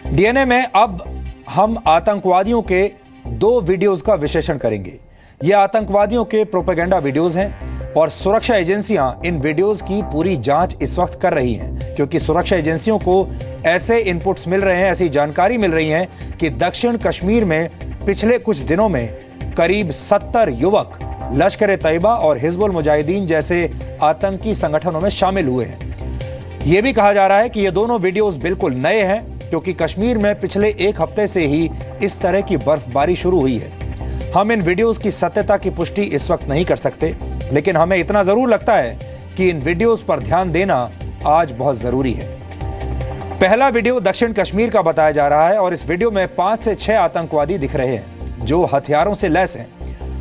DNA में अब हम आतंकवादियों के 2 वीडियोस का विश्लेषण करेंगे। ये आतंकवादियों के प्रोपेगेंडा वीडियोस हैं और सुरक्षा एजेंसियां इन वीडियोस की पूरी जांच इस वक्त कर रही हैं, क्योंकि सुरक्षा एजेंसियों को ऐसे इनपुट्स मिल रहे हैं, ऐसी जानकारी मिल रही है कि दक्षिण कश्मीर में पिछले कुछ दिनों में करीब 70 युवक लश्कर ए तैयबा और हिजबुल मुजाहिदीन जैसे आतंकी संगठनों में शामिल हुए हैं। यह भी कहा जा रहा है कि ये दोनों वीडियोस बिल्कुल नए हैं, क्योंकि कश्मीर में पिछले 1 हफ्ते से ही इस तरह की बर्फबारी शुरू हुई है। हम इन वीडियोस की सत्यता की पुष्टि इस वक्त नहीं कर सकते, लेकिन हमें इतना जरूर लगता है कि इन वीडियोस पर ध्यान देना आज बहुत जरूरी है। पहला वीडियो दक्षिण कश्मीर का बताया जा रहा है और इस वीडियो में 5 से 6 आतंकवादी दिख रहे हैं जो हथियारों से लैस हैं,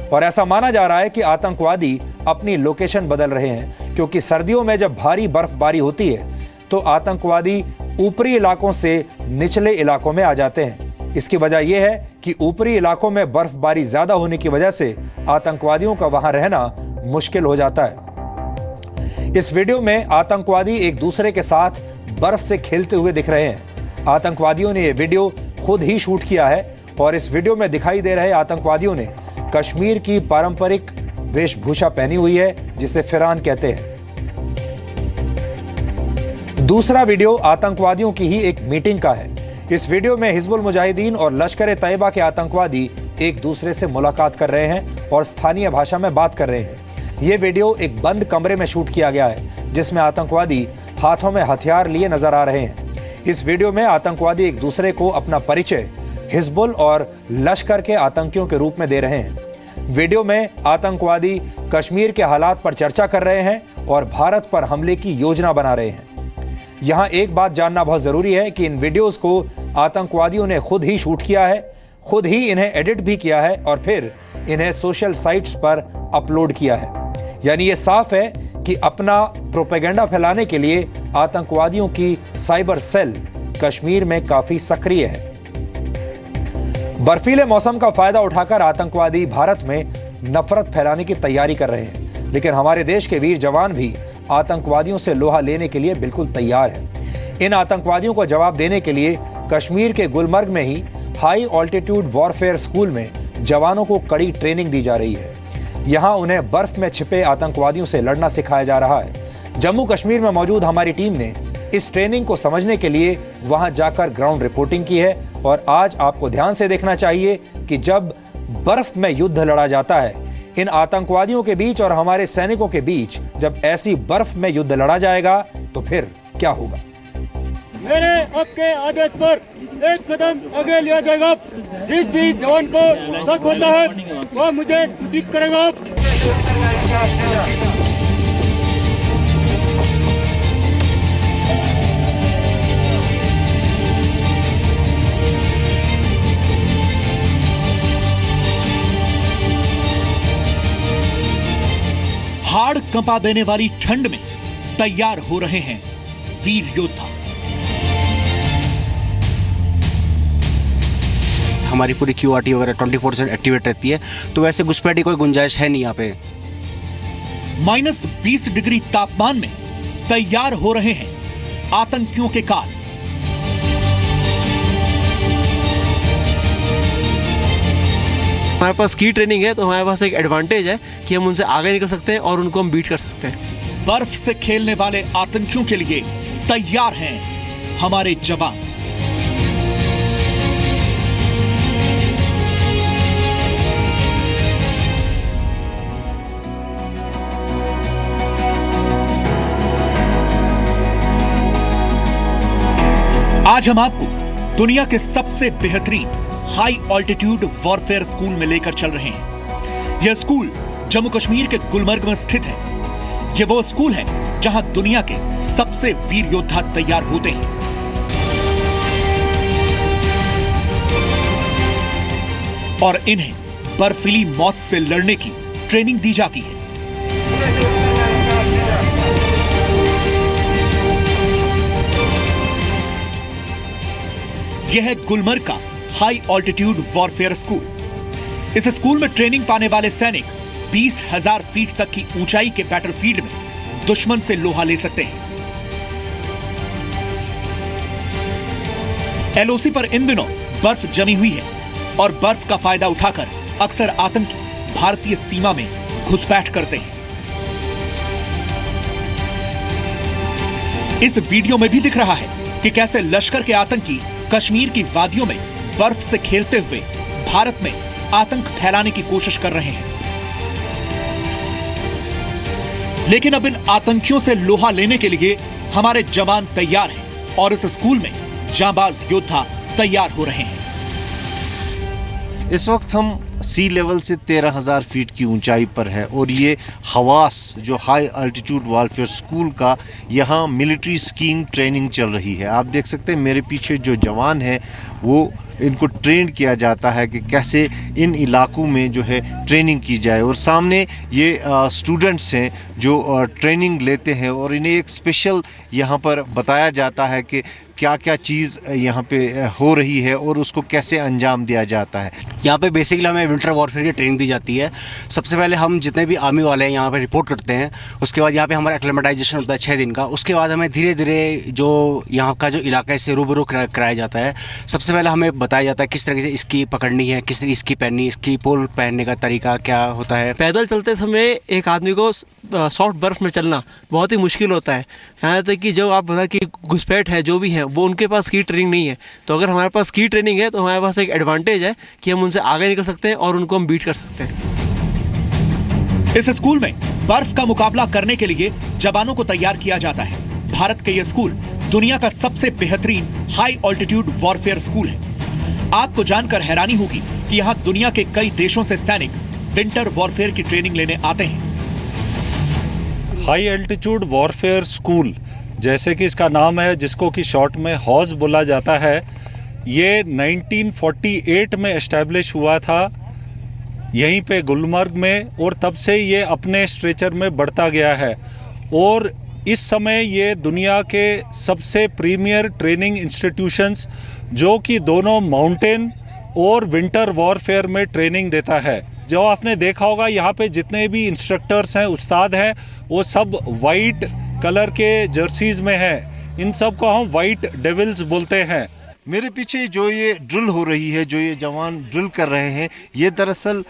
और ऐसा माना जा रहा है कि आतंकवादी अपनी लोकेशन बदल रहे हैं, क्योंकि सर्दियों में जब भारी बर्फबारी होती है तो आतंकवादी ऊपरी इलाकों से निचले इलाकों में आ जाते हैं। इसकी वजह यह है कि ऊपरी इलाकों में बर्फबारी ज्यादा होने की वजह से आतंकवादियों का वहां रहना मुश्किल हो जाता है। इस वीडियो में आतंकवादी एक दूसरे के साथ बर्फ से खेलते हुए दिख रहे हैं। आतंकवादियों ने यह वीडियो खुद ही शूट किया है और इस वीडियो में दिखाई दे रहे आतंकवादियों ने कश्मीर की पारंपरिक वेशभूषा पहनी हुई है, जिसे फिरान कहते हैं। दूसरा वीडियो आतंकवादियों की ही एक मीटिंग का है। इस वीडियो में हिजबुल मुजाहिदीन और लश्कर ए तैयबा के आतंकवादी एक दूसरे से मुलाकात कर रहे हैं और स्थानीय भाषा में बात कर रहे हैं। यह वीडियो एक बंद कमरे में शूट किया गया है, जिसमें आतंकवादी हाथों में हथियार लिए नजर आ रहे हैं। इस वीडियो में आतंकवादी एक दूसरे को अपना परिचय हिजबुल और लश्कर के आतंकियों के रूप में दे रहे हैं। वीडियो में आतंकवादी कश्मीर के हालात पर चर्चा कर रहे हैं और भारत पर हमले की योजना बना रहे हैं। यहां एक बात जानना बहुत जरूरी है कि इन वीडियोस को आतंकवादियों ने खुद ही शूट किया है, खुद ही इन्हें एडिट भी किया है और फिर इन्हें सोशल साइट्स पर अपलोड किया है। यानी ये साफ है कि अपना प्रोपेगेंडा फैलाने के लिए आतंकवादियों की साइबर सेल कश्मीर में काफी सक्रिय है। बर्फीले मौसम का फायदा उठाकर आतंकवादी भारत में नफरत फैलाने की तैयारी कर रहे हैं, लेकिन हमारे देश के वीर जवान भी आतंकवादियों से लोहा लेने के लिए बिल्कुल तैयार हैं। इन आतंकवादियों को जवाब देने के लिए कश्मीर के गुलमर्ग में ही हाई ऑल्टीट्यूड वॉरफेयर स्कूल में जवानों को कड़ी ट्रेनिंग दी जा रही है। यहां उन्हें बर्फ में छिपे आतंकवादियों से लड़ना सिखाया जा रहा है। जम्मू कश्मीर में मौजूद हमारी टीम ने इस ट्रेनिंग को समझने के लिए वहां जाकर ग्राउंड रिपोर्टिंग की है और आज आपको ध्यान से देखना चाहिए कि जब बर्फ में युद्ध लड़ा जाता है, इन आतंकवादियों के बीच और हमारे सैनिकों के बीच जब ऐसी बर्फ में युद्ध लड़ा जाएगा तो फिर क्या होगा। मेरे आपके आदेश पर एक कदम आगे लिया जाएगा। जिस भी जवान को शक होता है वह मुझे सूचित करेगा। हाड़ कंपा देने वाली ठंड में तैयार हो रहे हैं वीर योद्धा। हमारी पूरी क्यूआरटी वगैरह 24/7 एक्टिवेट रहती है, तो वैसे घुसपैठ की कोई गुंजाइश है नहीं यहाँ पे। -20 डिग्री तापमान में तैयार हो रहे हैं आतंकियों के काल। हमारे पास की ट्रेनिंग है, तो हमारे पास एक एडवांटेज है कि हम उनसे आगे निकल सकते हैं और उनको हम बीट कर सकते हैं। बर्फ से खेलने वाले आतंकियों के लिए तैयार हैं हमारे जवान। आज हम आपको दुनिया के सबसे बेहतरीन हाई ऑल्टीट्यूड वॉरफेयर स्कूल में लेकर चल रहे हैं। यह स्कूल जम्मू कश्मीर के गुलमर्ग में स्थित है। यह वो स्कूल है जहां दुनिया के सबसे वीर योद्धा तैयार होते हैं। और इन्हें बर्फीली मौत से लड़ने की ट्रेनिंग दी जाती है। यह है गुलमर्ग का हाई ऑल्टीट्यूड वॉरफेयर स्कूल। इस स्कूल में ट्रेनिंग पाने वाले सैनिक 20,000 फीट तक की ऊंचाई के बैटलफील्ड में दुश्मन से लोहा ले सकते हैं। एलओसी पर इन दिनों बर्फ जमी हुई है और बर्फ का फायदा उठाकर अक्सर आतंकी भारतीय सीमा में घुसपैठ करते हैं। इस वीडियो में भी दिख रहा है कि कैसे लश्कर के आतंकी कश्मीर की वादियों में बर्फ से खेलते हुए भारत में आतंक फैलाने की कोशिश कर रहे हैं। लेकिन अब इन आतंकियों से लोहा लेने के लिए हमारे जवान तैयार हैं और इस स्कूल में जांबाज योद्धा तैयार हो रहे हैं। इस वक्त हम सी लेवल से 13,000 फीट की ऊंचाई पर है और ये हवास जो हाई अल्टीट्यूड वॉरफेयर स्कूल का यहाँ मिलिट्री स्कीइंग ट्रेनिंग चल रही है। आप देख सकते हैं मेरे पीछे जो जवान हैं वो इनको ट्रेन किया जाता है कि कैसे इन इलाकों में जो है ट्रेनिंग की जाए और सामने ये स्टूडेंट्स हैं जो ट्रेनिंग लेते हैं और इन्हें एक स्पेशल यहाँ पर बताया जाता है कि क्या क्या चीज़ यहाँ पे हो रही है और उसको कैसे अंजाम दिया जाता है। यहाँ पे बेसिकली हमें विंटर वॉरफेयर की ट्रेनिंग दी जाती है। सबसे पहले हम जितने भी आर्मी वाले हैं यहाँ पे रिपोर्ट करते हैं, उसके बाद यहाँ पे हमारा एक्लेमेटाइजेशन होता है 6 दिन का। उसके बाद हमें धीरे धीरे जो यहाँ का जो इलाका है इससे रूबरू कराया जाता है। सबसे पहले हमें बताया जाता है किस तरीके से इसकी पकड़नी है, किस तरीके इसकी पहननी, इसकी पोल पहनने का तरीका क्या होता है। पैदल चलते समय एक आदमी को सॉफ्ट बर्फ़ में चलना बहुत ही मुश्किल होता है। यहाँ तक कि जो आप बता कि घुसपैठ है जो भी है वो उनके पास स्की ट्रेनिंग नहीं है। तो अगर हमारे पास स्की ट्रेनिंग है तो हमारे पास एक एडवांटेज है कि हम उनसे आगे निकल सकते हैं और उनको हम बीट कर सकते हैं। इस स्कूल में बर्फ का मुकाबला करने के लिए जवानों को तैयार किया जाता है। भारत का यह स्कूल दुनिया का सबसे बेहतरीन हाई ऑल्टीट्यूड वॉरफेयर स्कूल है। आपको जानकर हैरानी होगी कि यहाँ दुनिया के कई देशों से सैनिक विंटर वॉरफेयर की ट्रेनिंग लेने आते हैं। हाई एल्टीट्यूड वॉरफेयर स्कूल जैसे कि इसका नाम है, जिसको कि शॉर्ट में हॉज बोला जाता है, ये 1948 में एस्टैब्लिश हुआ था यहीं पे गुलमर्ग में और तब से ये अपने स्ट्रेचर में बढ़ता गया है और इस समय ये दुनिया के सबसे प्रीमियर ट्रेनिंग इंस्टीट्यूशंस जो कि दोनों माउंटेन और विंटर वॉरफेयर में ट्रेनिंग देता है। जो आपने देखा होगा यहाँ पे जितने भी इंस्ट्रक्टर्स हैं, उस्ताद हैं, वो सब वाइट कलर के जर्सीज में हैं। इन सब को हम वाइट डेविल्स बोलते हैं। मेरे पीछे जो ये ड्रिल हो रही है, जो ये जवान ड्रिल कर रहे हैं, ये दरअसल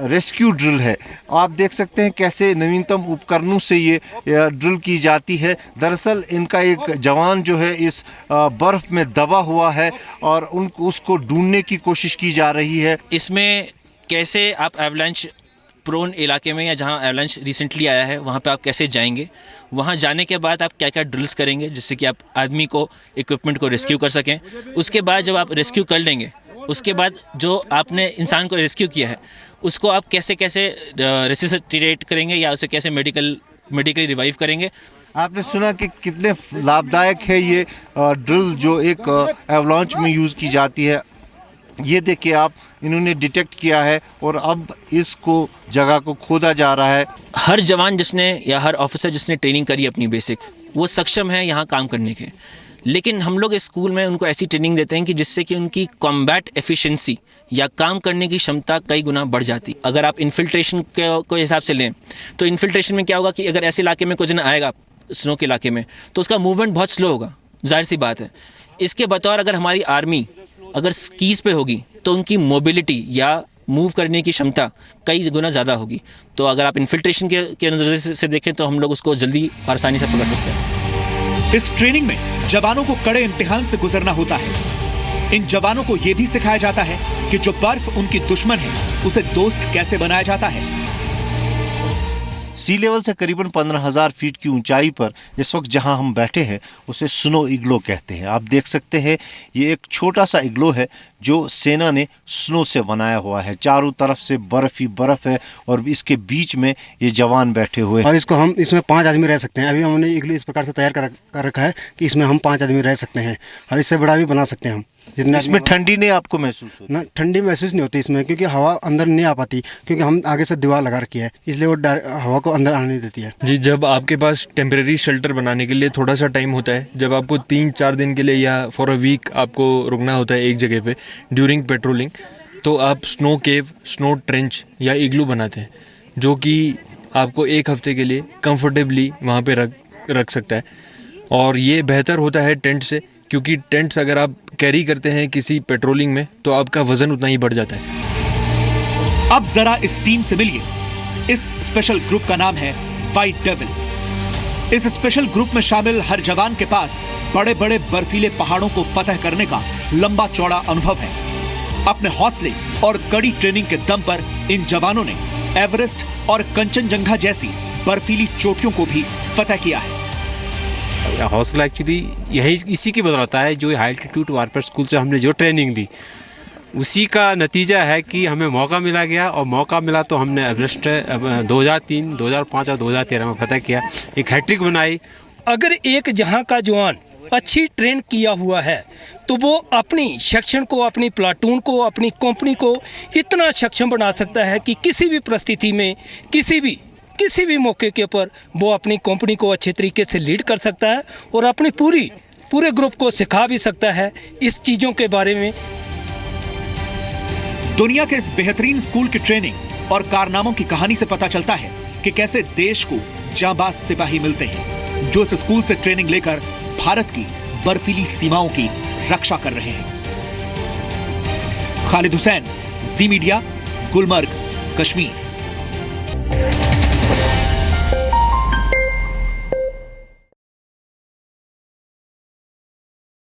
रेस्क्यू ड्रिल है। आप देख सकते हैं कैसे नवीनतम उपकरणों से ये ड्रिल की जाती है। दरअसल इनका एक जवान जो है इस बर्फ़ में दबा हुआ है और उसको ढूंढने की कोशिश की जा रही है। इसमें कैसे आप एवलांच प्रोन इलाके में या जहाँ एवलांच रिसेंटली आया है वहाँ पे आप कैसे जाएंगे, वहाँ जाने के बाद आप क्या क्या ड्रिल्स करेंगे जिससे कि आप आदमी को, इक्विपमेंट को रेस्क्यू कर सकें। उसके बाद जब आप रेस्क्यू कर लेंगे, उसके बाद जो आपने इंसान को रेस्क्यू किया है उसको आप कैसे कैसे रेसिसिटेट करेंगे या उसे कैसे मेडिकली रिवाइव करेंगे। आपने सुना कि कितने लाभदायक है ये ड्रिल जो एक एवलांच में यूज़ की जाती है। ये देखिए आप, इन्होंने डिटेक्ट किया है और अब इसको जगह को खोदा जा रहा है। हर जवान जिसने या हर ऑफिसर जिसने ट्रेनिंग करी अपनी बेसिक, वो सक्षम है यहाँ काम करने के। लेकिन हम लोग इस स्कूल में उनको ऐसी ट्रेनिंग देते हैं कि जिससे कि उनकी कॉम्बैट एफिशिएंसी या काम करने की क्षमता कई गुना बढ़ जाती। अगर आप इन्फिल्ट्रेशन के हिसाब से लें तो इन्फिल्ट्रेशन में क्या होगा कि अगर ऐसे इलाके में कोई जन आएगा स्नो के इलाके में तो उसका मूवमेंट बहुत स्लो होगा, जाहिर सी बात है। इसके बतौर अगर हमारी आर्मी अगर स्कीज़ पे होगी तो उनकी मोबिलिटी या मूव करने की क्षमता कई गुना ज़्यादा होगी। तो अगर आप इन्फिल्ट्रेशन के नज़रिए से देखें तो हम लोग उसको जल्दी आसानी से पकड़ सकते हैं। इस ट्रेनिंग में जवानों को कड़े इम्तिहान से गुजरना होता है। इन जवानों को यह भी सिखाया जाता है कि जो बर्फ उनकी दुश्मन है उसे दोस्त कैसे बनाया जाता है। सी लेवल से करीबन 15,000 फीट की ऊंचाई पर इस वक्त जहां हम बैठे हैं उसे स्नो इग्लो कहते हैं। आप देख सकते हैं ये एक छोटा सा इग्लो है जो सेना ने स्नो से बनाया हुआ है। चारों तरफ से बर्फ ही बर्फ है और इसके बीच में ये जवान बैठे हुए हैं। और इसको हम इसमें 5 आदमी रह सकते हैं। अभी हमने इग्लो इस प्रकार से तैयार कर रखा है कि इसमें हम 5 आदमी रह सकते हैं और इससे बड़ा भी बना सकते हैं हम। जितना इसमें ठंडी नहीं आपको महसूस होती? ना, ठंडी महसूस नहीं होती इसमें, क्योंकि हवा अंदर नहीं आ पाती, क्योंकि हम आगे से दीवार लगा रखी है, इसलिए वो हवा को अंदर आने नहीं देती है। जी, जब आपके पास टेम्परेरी शेल्टर बनाने के लिए थोड़ा सा टाइम होता है, जब आपको 3-4 दिन के लिए या फॉर अ वीक आपको रुकना होता है एक जगह पे ड्यूरिंग पेट्रोलिंग, तो आप स्नो केव, स्नो ट्रेंच या इग्लू बनाते हैं जो कि आपको 1 हफ्ते के लिए कंफर्टेबली वहाँ पे रख सकता है। और ये बेहतर होता है टेंट से, क्योंकि टेंट्स अगर आप कैरी करते हैं किसी पेट्रोलिंग में तो आपका वजन उतना ही बढ़ जाता है। अब जरा इस टीम से मिलिए। इस स्पेशल ग्रुप का नाम है व्हाइट डेविल। इस स्पेशल ग्रुप में शामिल हर जवान के पास बड़े बड़े बर्फीले पहाड़ों को फतह करने का लंबा चौड़ा अनुभव है। अपने हौसले और कड़ी ट्रेनिंग के दम पर इन जवानों ने एवरेस्ट और कंचनजंगा जैसी बर्फीली चोटियों को भी फतह किया है। हौसला एक्चुअली यही इसी की बदौलत है, जो हाई एल्टीट्यूड वारफेयर स्कूल से हमने जो ट्रेनिंग ली उसी का नतीजा है कि हमें मौका मिला गया, और मौका मिला तो हमने एवरेस्ट 2003, 2005 और 2013 में फतह किया, एक हैट्रिक बनाई। अगर एक जहां का जवान अच्छी ट्रेन किया हुआ है तो वो अपनी सेक्शन को, अपनी प्लाटून को, अपनी कंपनी को इतना सक्षम बना सकता है कि किसी भी परिस्थिति में, किसी भी मौके के ऊपर वो अपनी कंपनी को अच्छे तरीके से लीड कर सकता है और अपनी पूरे ग्रुप को सिखा भी सकता है इस चीज़ों के बारे में। दुनिया के इस बेहतरीन स्कूल की ट्रेनिंग और कारनामों की कहानी से पता चलता है कि कैसे देश को जांबाज सिपाही मिलते हैं जो इस स्कूल से ट्रेनिंग लेकर भारत की बर्फीली सीमाओं की रक्षा कर रहे हैं। खालिद हुसैन, जी मीडिया, गुलमर्ग, कश्मीर।